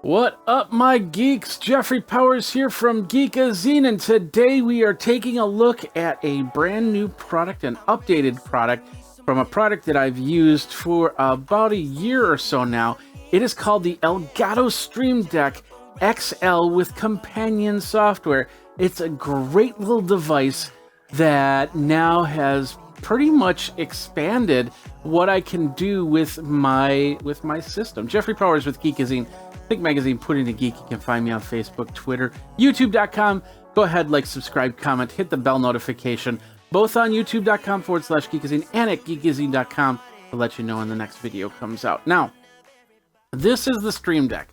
What up, my geeks? Jeffrey Powers here from Geekazine, and today we are taking a look at a brand new product, an updated product from a product that I've used for about a year or so now. It is called the Elgato Stream Deck XL with Companion software. It's a great little device that now has pretty much expanded what I can do with my system. Jeffrey Powers with Geekazine. Think Magazine, Putting the Geek. You can find me on Facebook, Twitter, YouTube.com. Go ahead, like, subscribe, comment, hit the bell notification, both on youtube.com/Geekazine and at Geekazine.com to let you know when the next video comes out. Now, this is the Stream Deck.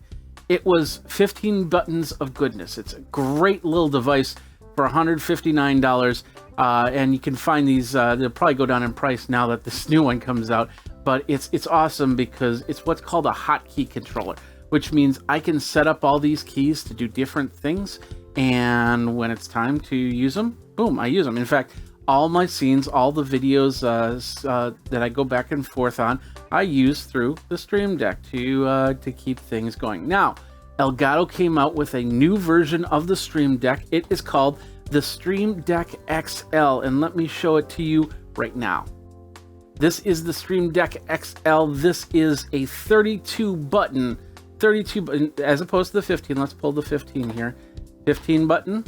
It was 15 buttons of goodness. It's a great little device for $159. And you can find these, they'll probably go down in price now that this new one comes out. But it's awesome because it's what's called a hotkey controller, which means I can set up all these keys to do different things, and when it's time to use them, boom, I use them. In fact, all my scenes, all the videos that I go back and forth on, I use through the Stream Deck to keep things going. Now, Elgato came out with a new version of the Stream Deck. It is called the Stream Deck XL, and let me show it to you right now. This is the Stream Deck XL. This is a 32 button, as opposed to the 15. Let's pull the 15 here. 15 button,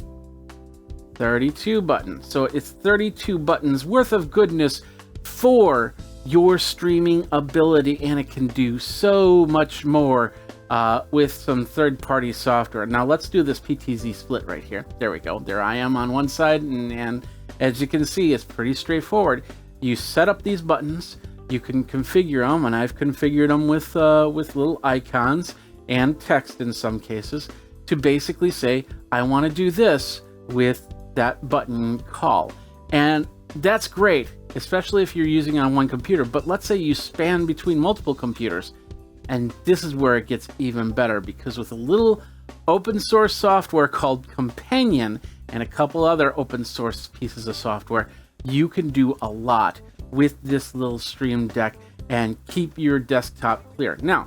32 button. So it's 32 buttons worth of goodness for your streaming ability, and it can do so much more with some third-party software. Now let's do this PTZ split right here. There we go. There I am on one side, and as you can see, it's pretty straightforward. You set up these buttons. You can configure them, and I've configured them with little icons and text in some cases to basically say, I want to do this with that button call. And that's great, especially if you're using it on one computer. But let's say you span between multiple computers, and this is where it gets even better, because with a little open source software called Companion and a couple other open source pieces of software, you can do a lot with this little Stream Deck and keep your desktop clear. Now,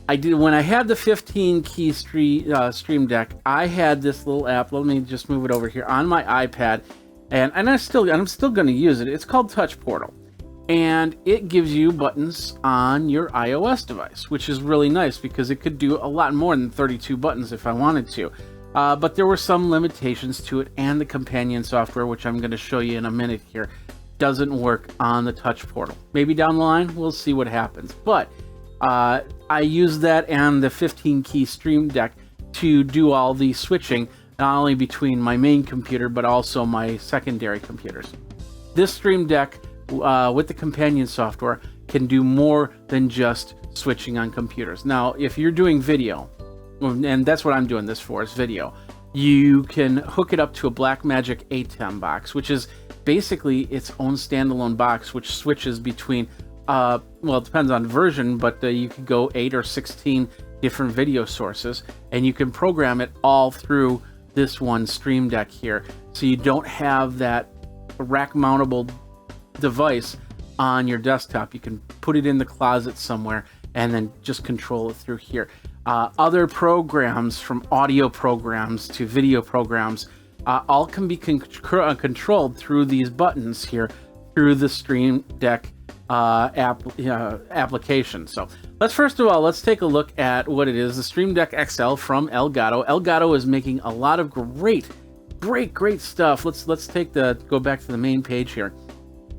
when I had the 15 key Stream Deck, I had this little app. Let me just move it over here on my iPad, and I'm still going to use it. It's called Touch Portal, and it gives you buttons on your iOS device, which is really nice because it could do a lot more than 32 buttons if I wanted to. But there were some limitations to it, and the companion software, which I'm going to show you in a minute here, doesn't work on the Touch Portal. Maybe down the line, we'll see what happens. But I use that and the 15 key Stream Deck to do all the switching, not only between my main computer, but also my secondary computers. This Stream Deck, with the companion software, can do more than just switching on computers. Now, if you're doing video, and that's what I'm doing this for, is video, you can hook it up to a Blackmagic ATEM box, which is basically its own standalone box, which switches between, well, it depends on version, but you could go 8 or 16 different video sources, and you can program it all through this one Stream Deck here. So you don't have that rack mountable device on your desktop. You can put it in the closet somewhere and then just control it through here. Other programs, from audio programs to video programs, all can be controlled through these buttons here through the Stream Deck application. So let's take a look at what it is. The Stream Deck XL from Elgato. Elgato is making a lot of great stuff. Let's go back to the main page here.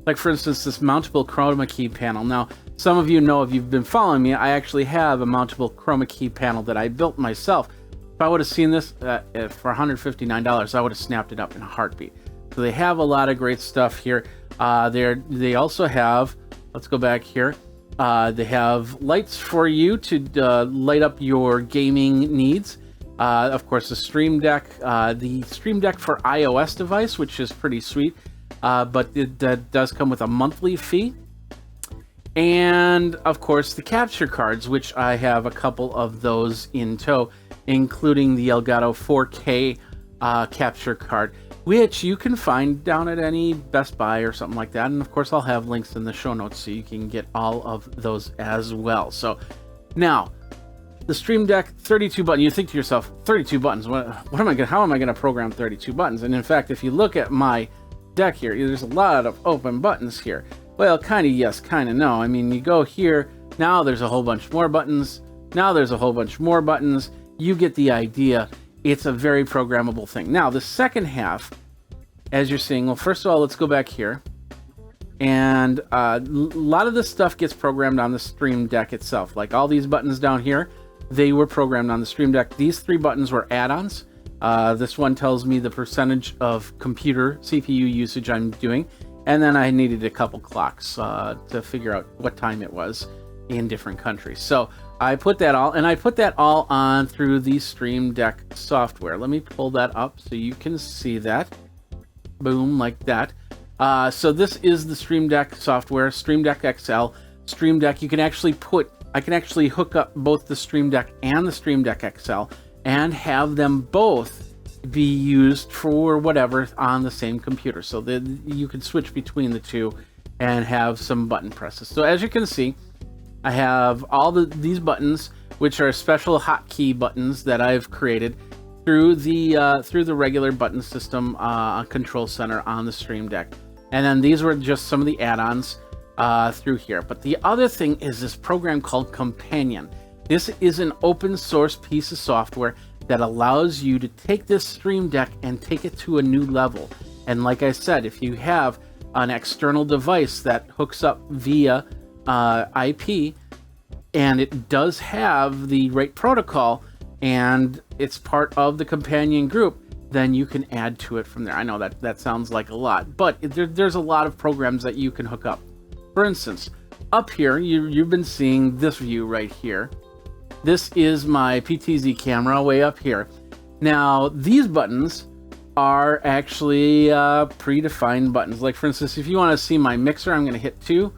Like, for instance, this mountable chroma key panel. Now, some of you know, if you've been following me, I actually have a mountable chroma key panel that I built myself. If I would have seen this for $159, I would have snapped it up in a heartbeat. So they have a lot of great stuff here. They also have, let's go back here. They have lights for you to light up your gaming needs. Of course, the Stream Deck for iOS device, which is pretty sweet. But it does come with a monthly fee. And of course, the capture cards, which I have a couple of those in tow, including the Elgato 4K capture card, which you can find down at any Best Buy or something like that. And of course, I'll have links in the show notes so you can get all of those as well. So now, the Stream Deck 32 button. You think to yourself, 32 buttons. How am I gonna program 32 buttons? And in fact, if you look at my deck here, there's a lot of open buttons here. Well, kind of yes, kind of no. I mean, you go here, now there's a whole bunch more buttons. Now there's a whole bunch more buttons. You get the idea. It's a very programmable thing. Now, the second half, as you're seeing, well, first of all, let's go back here. And a lot of this stuff gets programmed on the Stream Deck itself. Like all these buttons down here, they were programmed on the Stream Deck. These 3 buttons were add-ons. This one tells me the percentage of computer CPU usage I'm doing. And then I needed a couple clocks to figure out what time it was in different countries. So I put that all, and I put that all on through the Stream Deck software. Let me pull that up so you can see that. Boom, like that. So this is the Stream Deck software, Stream Deck XL. Stream Deck, I can actually hook up both the Stream Deck and the Stream Deck XL and have them both be used for whatever on the same computer. So that you can switch between the two and have some button presses. So as you can see, I have all these buttons, which are special hotkey buttons that I've created through the regular button system control center on the Stream Deck. And then these were just some of the add-ons through here. But the other thing is this program called Companion. This is an open source piece of software that allows you to take this Stream Deck and take it to a new level. And like I said, if you have an external device that hooks up via IP, and it does have the right protocol, and it's part of the Companion group, then you can add to it from there. I know that sounds like a lot, but there's a lot of programs that you can hook up. For instance, up here, you've been seeing this view right here. This is my PTZ camera way up here. Now, these buttons are actually predefined buttons. Like, for instance, if you want to see my mixer, I'm going to hit 2.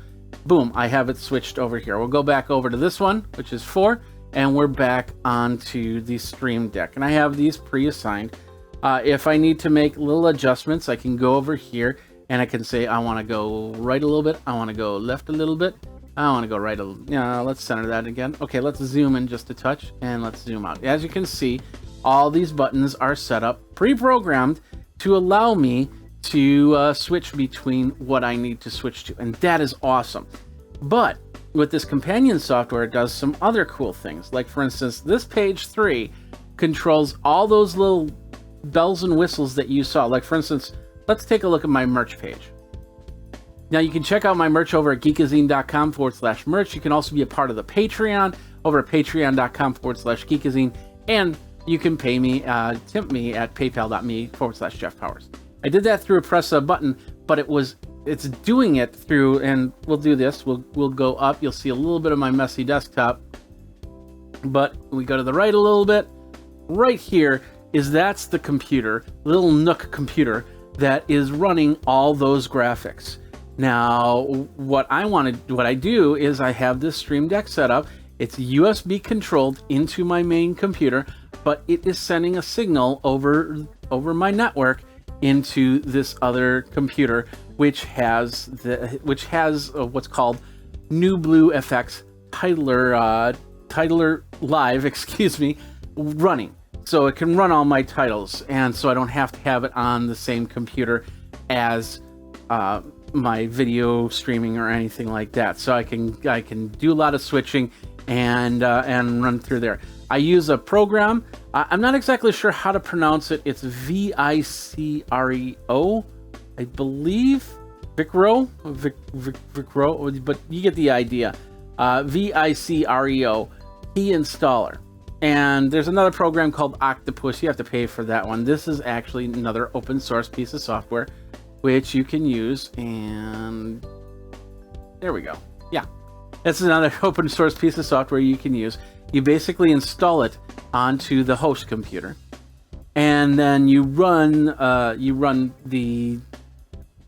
Boom, I have it switched over here. We'll go back over to this one, which is 4, and we're back onto the Stream Deck. And I have these pre-assigned. If I need to make little adjustments, I can go over here and I can say, I want to go right a little bit. I want to go left a little bit. I want to go right a little. Yeah, let's center that again. Okay, let's zoom in just a touch and let's zoom out. As you can see, all these buttons are set up, pre-programmed to allow me to switch between what I need to switch to. And that is awesome. But with this Companion software, it does some other cool things. Like, for instance, this page 3 controls all those little bells and whistles that you saw. Like, for instance, let's take a look at my merch page. Now, you can check out my merch over at geekazine.com/merch. You can also be a part of the Patreon over at patreon.com/geekazine. And you can pay me, tip me at paypal.me/Jeff Powers. I did that through a press a button, but it's doing it through, and we'll do this. We'll go up. You'll see a little bit of my messy desktop, but we go to the right a little bit. Right here that's the computer, little Nook computer that is running all those graphics. Now, what I do is I have this Stream Deck set up. It's USB controlled into my main computer, but it is sending a signal over my network into this other computer, which has what's called New Blue FX titler live, excuse me, running. So it can run all my titles, and so I don't have to have it on the same computer as my video streaming or anything like that. So I can do a lot of switching and run through there. I use a program. I'm not exactly sure how to pronounce it. It's Vicreo, I believe. Vicreo, but you get the idea. Vicreo key installer. And there's another program called Octopus. You have to pay for that one. This is actually another open source piece of software which you can use, and there we go. Yeah, that's another open source piece of software you can use. You basically install it onto the host computer, and then you run the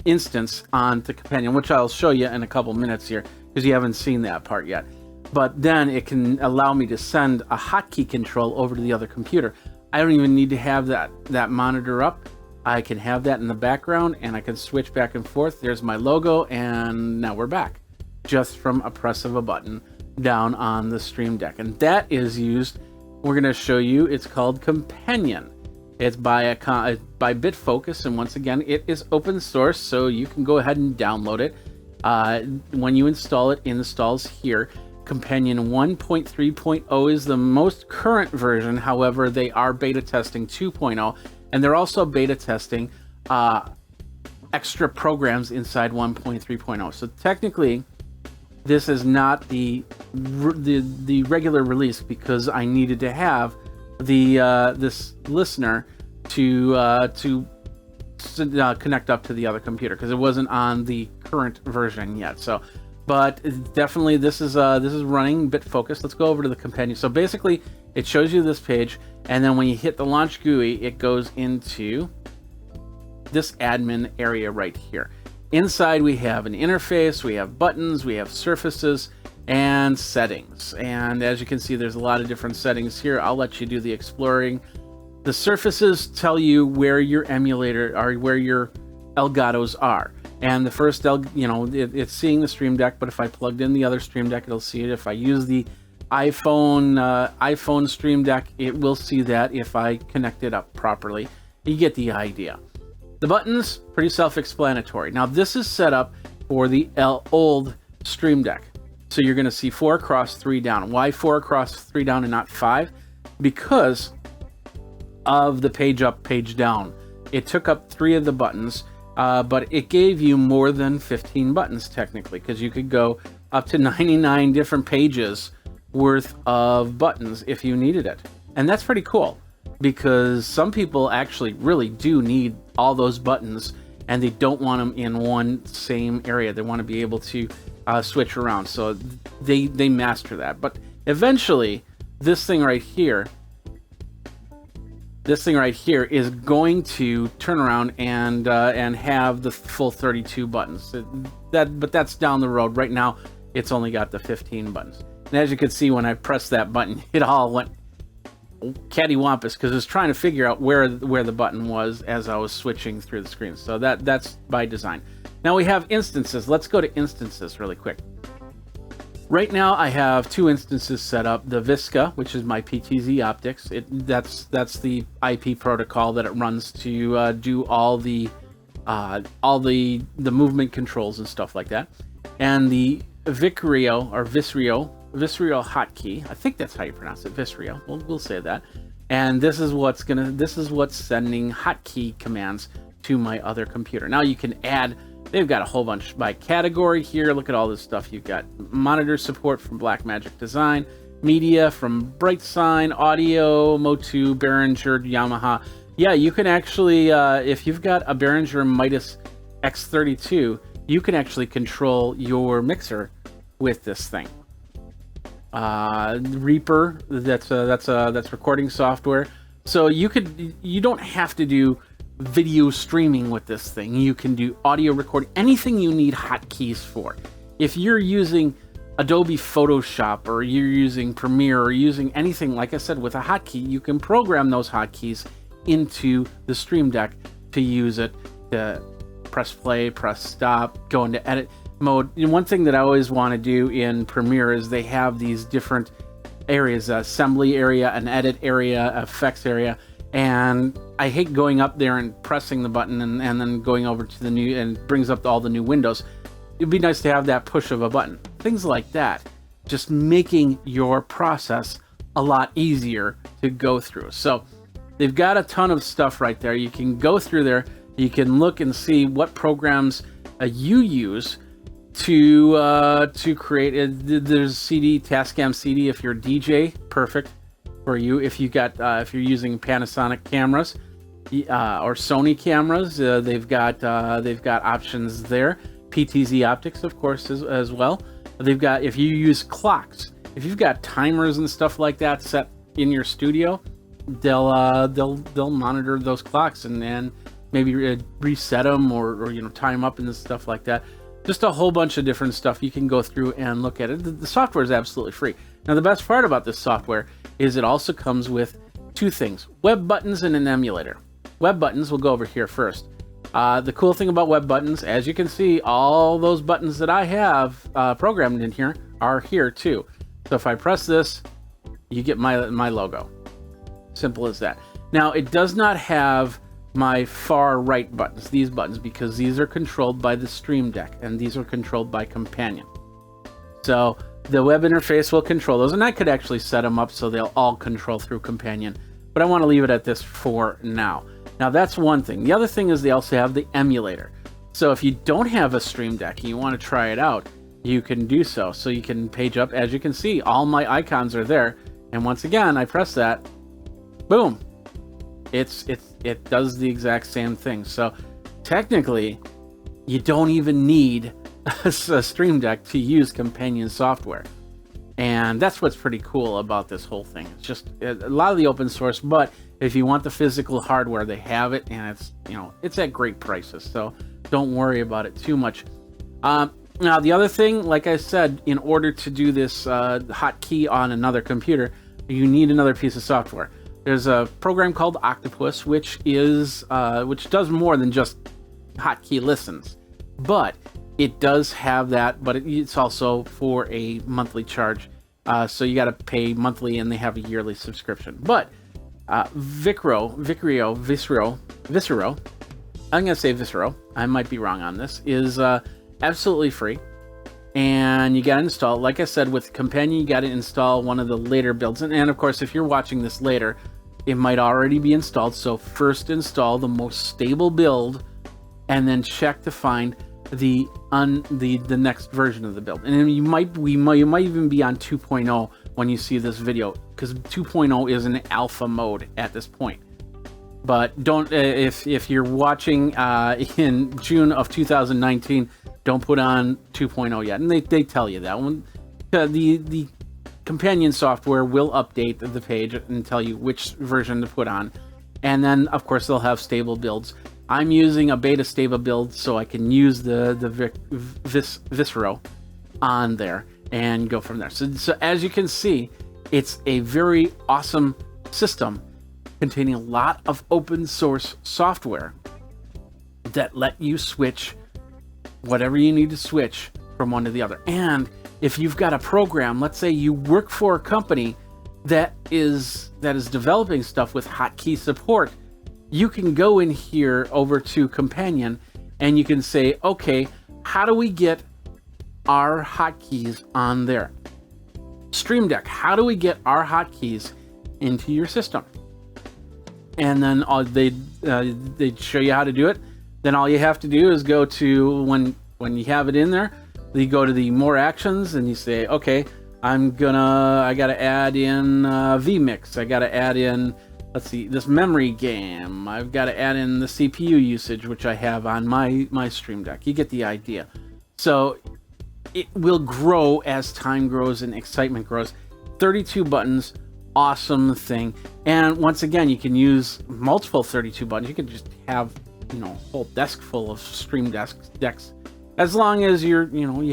instance onto Companion, which I'll show you in a couple minutes here because you haven't seen that part yet. But then it can allow me to send a hotkey control over to the other computer. I don't even need to have that monitor up. I can have that in the background, and I can switch back and forth. There's my logo, and now we're back, just from a press of a button down on the Stream Deck, and that is used. We're going to show you. It's called Companion. It's by Bitfocus, and once again, it is open source, so you can go ahead and download it. When you install it, it installs here. Companion 1.3.0 is the most current version. However, they are beta testing 2.0, and they're also beta testing extra programs inside 1.3.0. So technically, this is not the regular release, because I needed to have this listener to connect up to the other computer, because it wasn't on the current version yet. So, but definitely this is running Bitfocus. Let's go over to the Companion. So basically, it shows you this page, and then when you hit the launch GUI, it goes into this admin area right here. Inside, we have an interface, we have buttons, we have surfaces, and settings. And as you can see, there's a lot of different settings here. I'll let you do the exploring. The surfaces tell you where your emulator or where your Elgatos are. And the first, it's seeing the Stream Deck, but if I plugged in the other Stream Deck, it'll see it. If I use the iPhone Stream Deck, it will see that if I connect it up properly. You get the idea. The buttons, pretty self-explanatory. Now, this is set up for the old Stream Deck. So you're going to see 4 across, 3 down. Why 4 across, 3 down, and not 5? Because of the page up, page down. It took up 3 of the buttons, but it gave you more than 15 buttons, technically, because you could go up to 99 different pages worth of buttons if you needed it. And that's pretty cool, because some people actually really do need all those buttons, and they don't want them in one same area. They want to be able to switch around, so they master that. But eventually, this thing right here is going to turn around and have the full 32 buttons. But that's down the road. Right now, it's only got the 15 buttons. And as you can see, when I pressed that button, it all went cattywampus, because it was trying to figure out where the button was as I was switching through the screen. So that's by design. Now we have instances. Let's go to instances really quick. Right now I have 2 instances set up. The Visca, which is my PTZ optics. That's the IP protocol that it runs to do all the movement controls and stuff like that. And the Vicreo or Visreo hotkey. I think that's how you pronounce it, Visreo. We'll say that. And this is what's sending hotkey commands to my other computer. Now you can add. They've got a whole bunch by category here. Look at all this stuff. You've got monitor support from Blackmagic Design, media from BrightSign, audio, Motu, Behringer, Yamaha. Yeah, you can actually, if you've got a Behringer Midas X32, you can actually control your mixer with this thing. Reaper, that's recording software. So you don't have to do video streaming with this thing. You can do audio recording, anything you need hotkeys for. If you're using Adobe Photoshop, or you're using Premiere, or using anything, like I said, with a hotkey, you can program those hotkeys into the Stream Deck to use it to press play, press stop, go into edit mode. And one thing that I always want to do in Premiere is they have these different areas: assembly area, an edit area, effects area. And I hate going up there and pressing the button and then going over to the new, and it brings up all the new windows. It'd be nice to have that push of a button. Things like that, just making your process a lot easier to go through. So they've got a ton of stuff right there. You can go through there. You can look and see what programs you use to create. There's CD, Tascam CD if you're a DJ, perfect for you. If you got if you're using Panasonic cameras or Sony cameras, they've got options there. PTZ optics, of course, as well. They've got, if you use clocks, if you've got timers and stuff like that set in your studio, they'll monitor those clocks and maybe reset them or time them up and stuff like that. Just a whole bunch of different stuff you can go through and look at it. The software is absolutely free. Now, the best part about this software is it also comes with 2 things: web buttons and an emulator. Web buttons, we'll go over here first. The cool thing about web buttons, as you can see, all those buttons that I have programmed in here are here too. So if I press this, you get my logo. Simple as that. Now, it does not have my far right buttons, these buttons, because these are controlled by the Stream Deck, and these are controlled by Companion. So the web interface will control those, and I could actually set them up so they'll all control through Companion, but I want to leave it at this for now. Now, that's one thing. The other thing is they also have the emulator. So if you don't have a Stream Deck and you want to try it out, you can do so. So you can page up, as you can see, all my icons are there. And once again, I press that, boom. It does the exact same thing. So technically, you don't even need a Stream Deck to use Companion software. And that's what's pretty cool about this whole thing. It's just a lot of the open source, but if you want the physical hardware, they have it, and it's, you know, it's at great prices. So don't worry about it too much. Now, the other thing, like I said, in order to do this hotkey on another computer, you need another piece of software. There's a program called Octopus, which does more than just hotkey listens, but it does have that. But it's also for a monthly charge, so you got to pay monthly, and they have a yearly subscription. But Vicreo, I'm gonna say Vicreo, I might be wrong on this, is absolutely free, and you got to install, like I said, with Companion, you got to install one of the later builds, and of course, if you're watching this later, it might already be installed. So first install the most stable build, and then check to find the next version of the build. And you might even be on 2.0 when you see this video, because 2.0 is in alpha mode at this point. But don't, if you're watching in June of 2019, don't put on 2.0 yet. And they tell you that one. The Companion software will update the page and tell you which version to put on. And then, of course, they'll have stable builds. I'm using a beta stable build, so I can use the Vicreo on there and go from there. So as you can see, it's a very awesome system containing a lot of open source software that let you switch whatever you need to switch from one to the other. And if you've got a program, let's say you work for a company that is developing stuff with hotkey support, you can go in here over to Companion, and you can say, okay, how do we get our hotkeys on there? Stream Deck, how do we get our hotkeys into your system? And then they'd show you how to do it. Then all you have to do is go to, when you have it in there, you go to the more actions, and you say, okay, I gotta add in vMix. I gotta add in, let's see, this memory game. I've got to add in the CPU usage, which I have on my Stream Deck. You get the idea. So it will grow as time grows and excitement grows. 32 buttons, awesome thing. And once again, you can use multiple 32 buttons. You can just have, you know, a whole desk full of Stream Decks, as long as you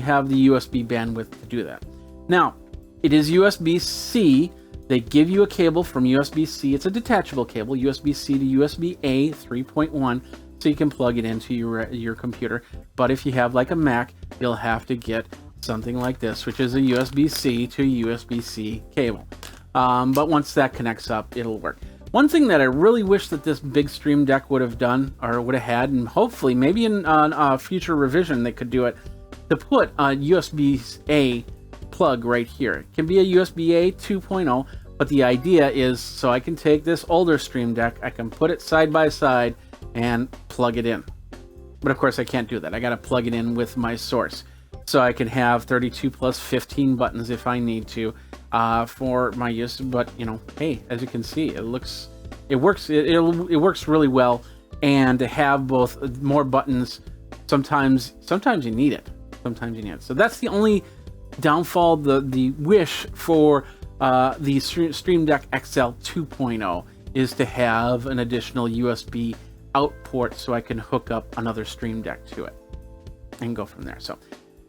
have the USB bandwidth to do that. Now, it is USB-C. They give you a cable from USB-C. It's a detachable cable, USB-C to USB-A 3.1, so you can plug it into your computer. But if you have like a Mac, you'll have to get something like this, which is a USB-C to USB-C cable. But once that connects up, it'll work. One thing that I really wish that this big Stream Deck would have done, or would have had, and hopefully maybe in a future revision they could do it, to put a USB-A plug right here. It can be a USB-A 2.0, but the idea is so I can take this older Stream Deck, I can put it side by side and plug it in. But of course I can't do that. I got to plug it in with my source. So I can have 32 plus 15 buttons if I need to for my use. But you know, hey, as you can see, it works really well. And to have both more buttons, sometimes you need it. So that's the only downfall, the wish for the Stream Deck XL 2.0 is to have an additional USB out port so I can hook up another Stream Deck to it and go from there. So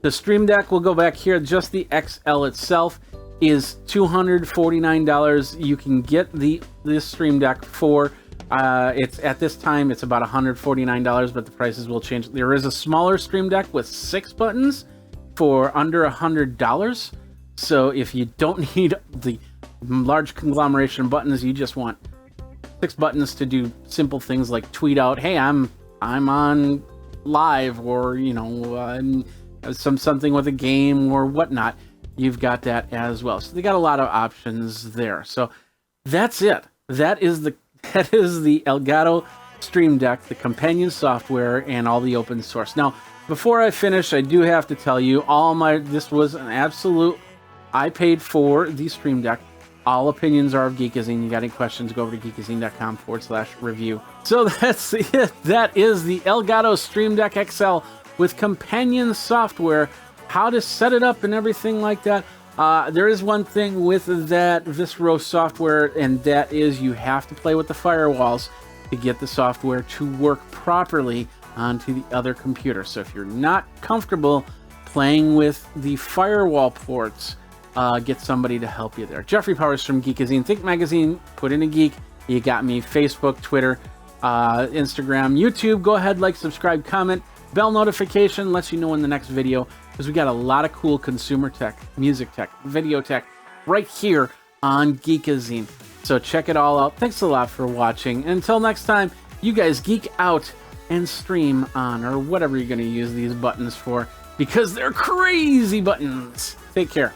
the Stream Deck, will go back here, just the XL itself is $249. You can get this Stream Deck for it's at this time it's about $149, but the prices will change. There is a smaller Stream Deck with 6 buttons for under $100. So if you don't need the large conglomeration of buttons, you just want 6 buttons to do simple things like tweet out, hey, I'm on live, or something with a game or whatnot, you've got that as well. So they got a lot of options there. So that's it. That is the Elgato Stream Deck, the companion software, and all the open source. Now, before I finish, I do have to tell you, this was an absolute, I paid for the Stream Deck. All opinions are of Geekazine. You got any questions, go over to geekazine.com/review. So that's it. That is the Elgato Stream Deck XL with companion software, how to set it up and everything like that. There is one thing with that Vicreo software, and that is you have to play with the firewalls to get the software to work properly onto the other computer. So if you're not comfortable playing with the firewall ports, get somebody to help you there. Jeffrey Powers from Geekazine. Think Magazine, put in a geek. You got me. Facebook, Twitter, Instagram, YouTube. Go ahead, like, subscribe, comment. Bell notification lets you know when the next video, because we got a lot of cool consumer tech, music tech, video tech right here on Geekazine. So check it all out. Thanks a lot for watching. And until next time, you guys geek out and stream on, or whatever you're going to use these buttons for, because they're crazy buttons. Take care.